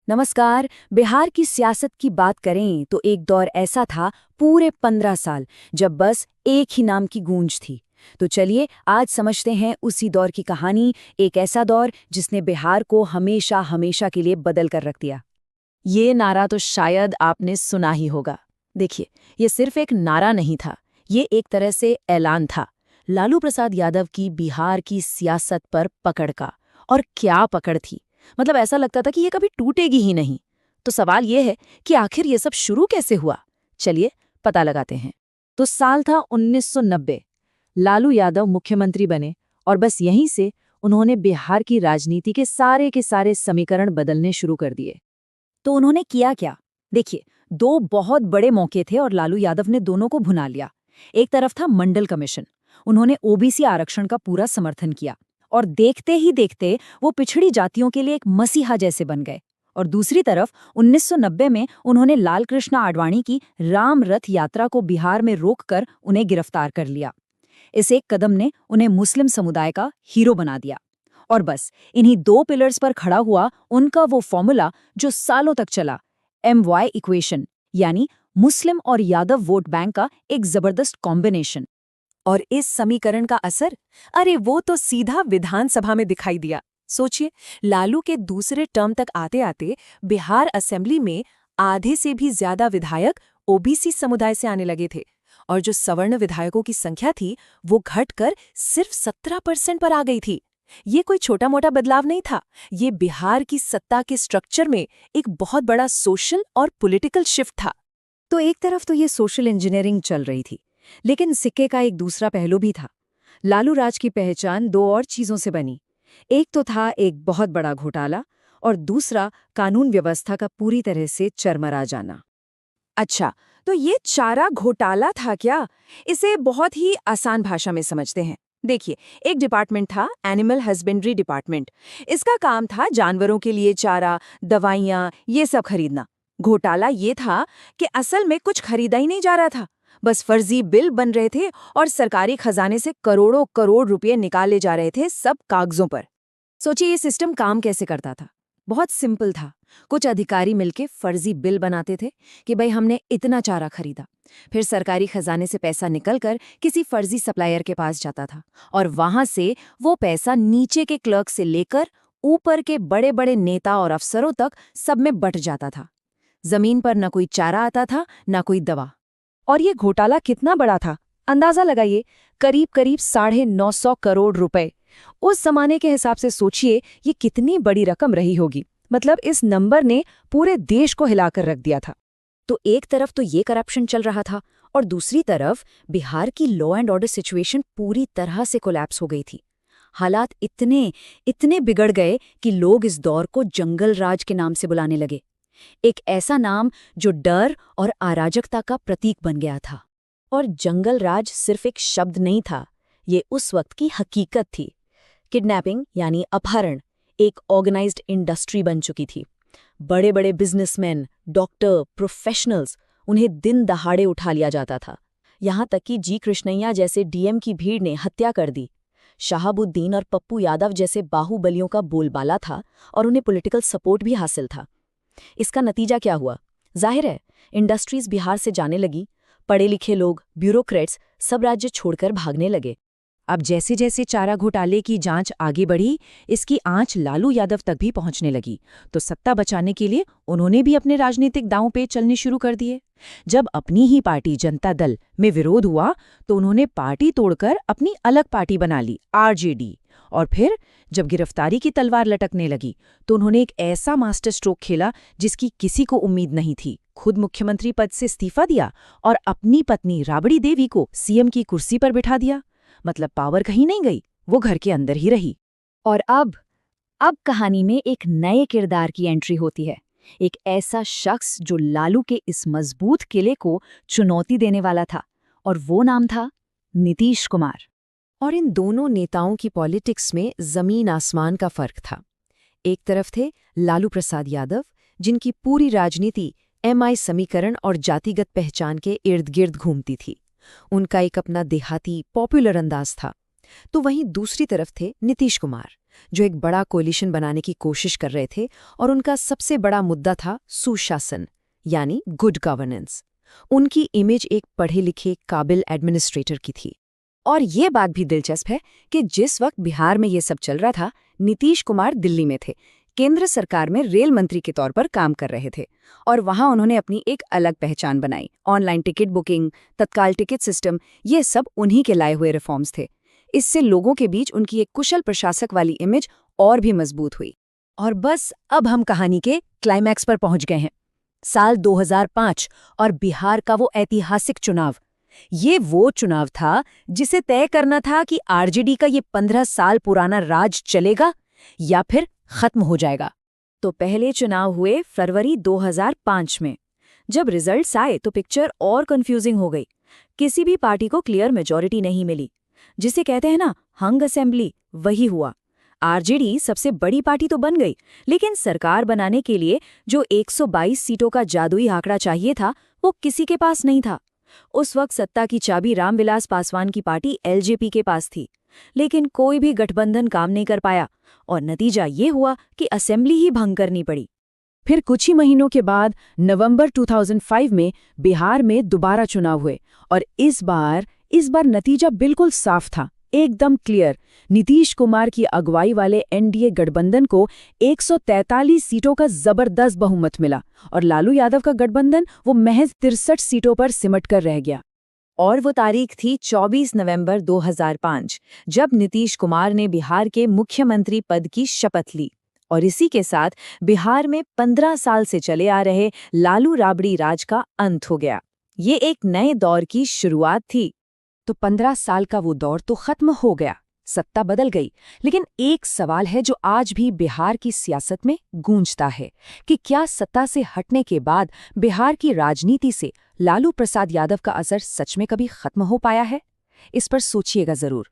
नमस्कार। बिहार की सियासत की बात करें तो एक दौर ऐसा था, पूरे 15 साल, जब बस एक ही नाम की गूंज थी। तो चलिए आज समझते हैं उसी दौर की कहानी, एक ऐसा दौर जिसने बिहार को हमेशा हमेशा के लिए बदल कर रख दिया। ये नारा तो शायद आपने सुना ही होगा। देखिए, ये सिर्फ एक नारा नहीं था, ये एक तरह से ऐलान था। लालू प्रसाद यादव की बिहार की सियासत पर पकड़ का। और क्या पकड़ थी! मतलब ऐसा लगता था कि ये कभी टूटेगी ही नहीं। तो सवाल ये है कि आखिर ये सब शुरू कैसे हुआ? चलिए पता लगाते हैं। तो साल था 1990। लालू यादव मुख्यमंत्री बने और बस यहीं से उन्होंने बिहार की राजनीति के सारे समीकरण बदलने शुरू कर दिए। तो उन्होंने किया क्या? देखिए, दो बहुत बड़े मौके थे और लालू यादव ने दोनों को भुना लिया। एक तरफ था मंडल कमीशन। उन्होंने ओबीसी आरक्षण का पूरा समर्थन किया और देखते ही देखते वो पिछड़ी जातियों के लिए एक मसीहा जैसे बन गए। और दूसरी तरफ 1990 में उन्होंने लाल कृष्ण आडवाणी की राम रथ यात्रा को बिहार में रोककर उन्हें गिरफ्तार कर लिया। इस एक कदम ने उन्हें मुस्लिम समुदाय का हीरो बना दिया। और बस इन्हीं दो पिलर्स पर खड़ा हुआ उनका वो फॉर्मूला जो सालों तक चला, MY इक्वेशन, यानी मुस्लिम और यादव वोट बैंक का एक जबरदस्त कॉम्बिनेशन। और इस समीकरण का असर, अरे वो तो सीधा विधानसभा में दिखाई दिया। सोचिए, लालू के दूसरे टर्म तक आते आते बिहार असेंबली में आधे से भी ज्यादा विधायक ओबीसी समुदाय से आने लगे थे। और जो सवर्ण विधायकों की संख्या थी वो घटकर सिर्फ 17% पर आ गई थी। ये कोई छोटा मोटा बदलाव नहीं था, ये बिहार की सत्ता के स्ट्रक्चर में एक बहुत बड़ा सोशल और पॉलिटिकल शिफ्ट था। तो एक तरफ तो ये सोशल इंजीनियरिंग चल रही थी, लेकिन सिक्के का एक दूसरा पहलू भी था। लालू राज की पहचान दो और चीजों से बनी। एक तो था एक बहुत बड़ा घोटाला, और दूसरा कानून व्यवस्था का पूरी तरह से चरमरा जाना। अच्छा, तो ये चारा घोटाला था क्या? इसे बहुत ही आसान भाषा में समझते हैं। देखिए, एक डिपार्टमेंट था एनिमल हस्बेंड्री डिपार्टमेंट। इसका काम था जानवरों के लिए चारा, दवाइयाँ, ये सब खरीदना। घोटाला ये था कि असल में कुछ खरीदा ही नहीं जा रहा था, बस फर्जी बिल बन रहे थे और सरकारी खजाने से करोड़ों करोड़ रुपए निकाले जा रहे थे, सब कागजों पर। सोचिए ये सिस्टम काम कैसे करता था। बहुत सिंपल था। कुछ अधिकारी मिलके फर्जी बिल बनाते थे कि भाई हमने इतना चारा खरीदा। फिर सरकारी खजाने से पैसा निकलकर किसी फर्जी सप्लायर के पास जाता था और वहां से वो पैसा नीचे के क्लर्क से लेकर ऊपर के बड़े बड़े नेता और अफसरों तक सब में बंट जाता था। जमीन पर न कोई चारा आता था, न कोई दवा। और ये घोटाला कितना बड़ा था, अंदाजा लगाइए, करीब करीब 950 करोड़ रुपए। उस जमाने के हिसाब से सोचिए ये कितनी बड़ी रकम रही होगी। मतलब इस नंबर ने पूरे देश को हिलाकर रख दिया था। तो एक तरफ तो ये करप्शन चल रहा था और दूसरी तरफ बिहार की लॉ एंड ऑर्डर सिचुएशन पूरी तरह से कोलैप्स हो गई थी। हालात इतने इतने बिगड़ गए कि लोग इस दौर को जंगल राज के नाम से बुलाने लगे। एक ऐसा नाम जो डर और अराजकता का प्रतीक बन गया था। और जंगल राज सिर्फ एक शब्द नहीं था, ये उस वक्त की हकीकत थी। किडनैपिंग यानी अपहरण एक ऑर्गेनाइज्ड इंडस्ट्री बन चुकी थी। बड़े बड़े बिजनेसमैन, डॉक्टर, प्रोफेशनल्स, उन्हें दिन दहाड़े उठा लिया जाता था। यहाँ तक कि जी कृष्णैया जैसे डीएम की भीड़ ने हत्या कर दी। शहाबुद्दीन और पप्पू यादव जैसे बाहुबलियों का बोलबाला था और उन्हें पॉलिटिकल सपोर्ट भी हासिल था। इसका नतीजा क्या हुआ? जाहिर है, इंडस्ट्रीज बिहार से जाने लगी। पढ़े लिखे लोग, ब्यूरोक्रेट्स सब राज्य छोड़कर भागने लगे। अब जैसे जैसे चारा घोटाले की जांच आगे बढ़ी, इसकी आंच लालू यादव तक भी पहुंचने लगी। तो सत्ता बचाने के लिए उन्होंने भी अपने राजनीतिक दांव पे चलने शुरू कर दिए। जब अपनी ही पार्टी जनता दल में विरोध हुआ तो उन्होंने पार्टी तोड़कर अपनी अलग पार्टी बना ली, आरजेडी। और फिर जब गिरफ्तारी की तलवार लटकने लगी तो उन्होंने एक ऐसा मास्टर स्ट्रोक खेला जिसकी किसी को उम्मीद नहीं थी। खुद मुख्यमंत्री पद से इस्तीफा दिया और अपनी पत्नी राबड़ी देवी को सीएम की कुर्सी पर बिठा दिया। मतलब पावर कहीं नहीं गई, वो घर के अंदर ही रही। और अब कहानी में एक नए किरदार की एंट्री होती है। एक ऐसा शख्स जो लालू के इस मजबूत किले को चुनौती देने वाला था, और वो नाम था नीतीश कुमार। और इन दोनों नेताओं की पॉलिटिक्स में जमीन आसमान का फर्क था। एक तरफ थे लालू प्रसाद यादव, जिनकी पूरी राजनीति MI समीकरण और जातिगत पहचान के इर्द गिर्द घूमती थी। उनका एक अपना देहाती पॉपुलर अंदाज था। तो वहीं दूसरी तरफ थे नीतीश कुमार, जो एक बड़ा कोलिशन बनाने की कोशिश कर रहे थे और उनका सबसे बड़ा मुद्दा था सुशासन, यानी गुड गवर्नेंस। उनकी इमेज एक पढ़े लिखे काबिल एडमिनिस्ट्रेटर की थी। और ये बात भी दिलचस्प है कि जिस वक्त बिहार में ये सब चल रहा था, नीतीश कुमार दिल्ली में थे, केंद्र सरकार में रेल मंत्री के तौर पर काम कर रहे थे, और वहां उन्होंने अपनी एक अलग पहचान बनाई। ऑनलाइन टिकट बुकिंग, तत्काल टिकट सिस्टम, ये सब उन्हीं के लाए हुए रिफॉर्म्स थे। इससे लोगों के बीच उनकी एक कुशल प्रशासक वाली इमेज और भी मजबूत हुई। और बस अब हम कहानी के क्लाइमैक्स पर पहुंच गए हैं। साल 2005 और बिहार का वो ऐतिहासिक चुनाव। ये वो चुनाव था जिसे तय करना था कि आरजेडी का ये 15 साल पुराना राज चलेगा या फिर खत्म हो जाएगा। तो पहले चुनाव हुए फरवरी 2005 में। जब रिजल्ट्स आए तो पिक्चर और कंफ्यूजिंग हो गई। किसी भी पार्टी को क्लियर मेजॉरिटी नहीं मिली। जिसे कहते हैं ना, हंग असेंबली, वही हुआ। आरजेडी सबसे बड़ी पार्टी तो बन गई, लेकिन सरकार बनाने के लिए जो 122 सीटों का जादुई आंकड़ा चाहिए था, वो किसी के पास नहीं था। उस वक्त सत्ता की चाबी रामविलास पासवान की पार्टी एलजेपी के पास थी, लेकिन कोई भी गठबंधन काम नहीं कर पाया और नतीजा ये हुआ कि असेंबली ही भंग करनी पड़ी। फिर कुछ ही महीनों के बाद नवंबर 2005 में बिहार में दोबारा चुनाव हुए और इस बार नतीजा बिल्कुल साफ था, एकदम क्लियर। नीतीश कुमार की अगुवाई वाले एनडीए गठबंधन को 143 सीटों का जबरदस्त बहुमत मिला और लालू यादव का गठबंधन वो महज 63 सीटों पर सिमट कर रह गया। और वो तारीख थी 24 नवंबर 2005, जब नीतीश कुमार ने बिहार के मुख्यमंत्री पद की शपथ ली। और इसी के साथ बिहार में 15 साल से चले आ रहे लालू राबड़ी राज का अंत हो गया। ये एक नए दौर की शुरुआत थी। तो 15 साल का वो दौर तो खत्म हो गया, सत्ता बदल गई, लेकिन एक सवाल है जो आज भी बिहार की सियासत में गूंजता है कि क्या सत्ता से हटने के बाद बिहार की राजनीति से लालू प्रसाद यादव का असर सच में कभी खत्म हो पाया है? इस पर सोचिएगा जरूर।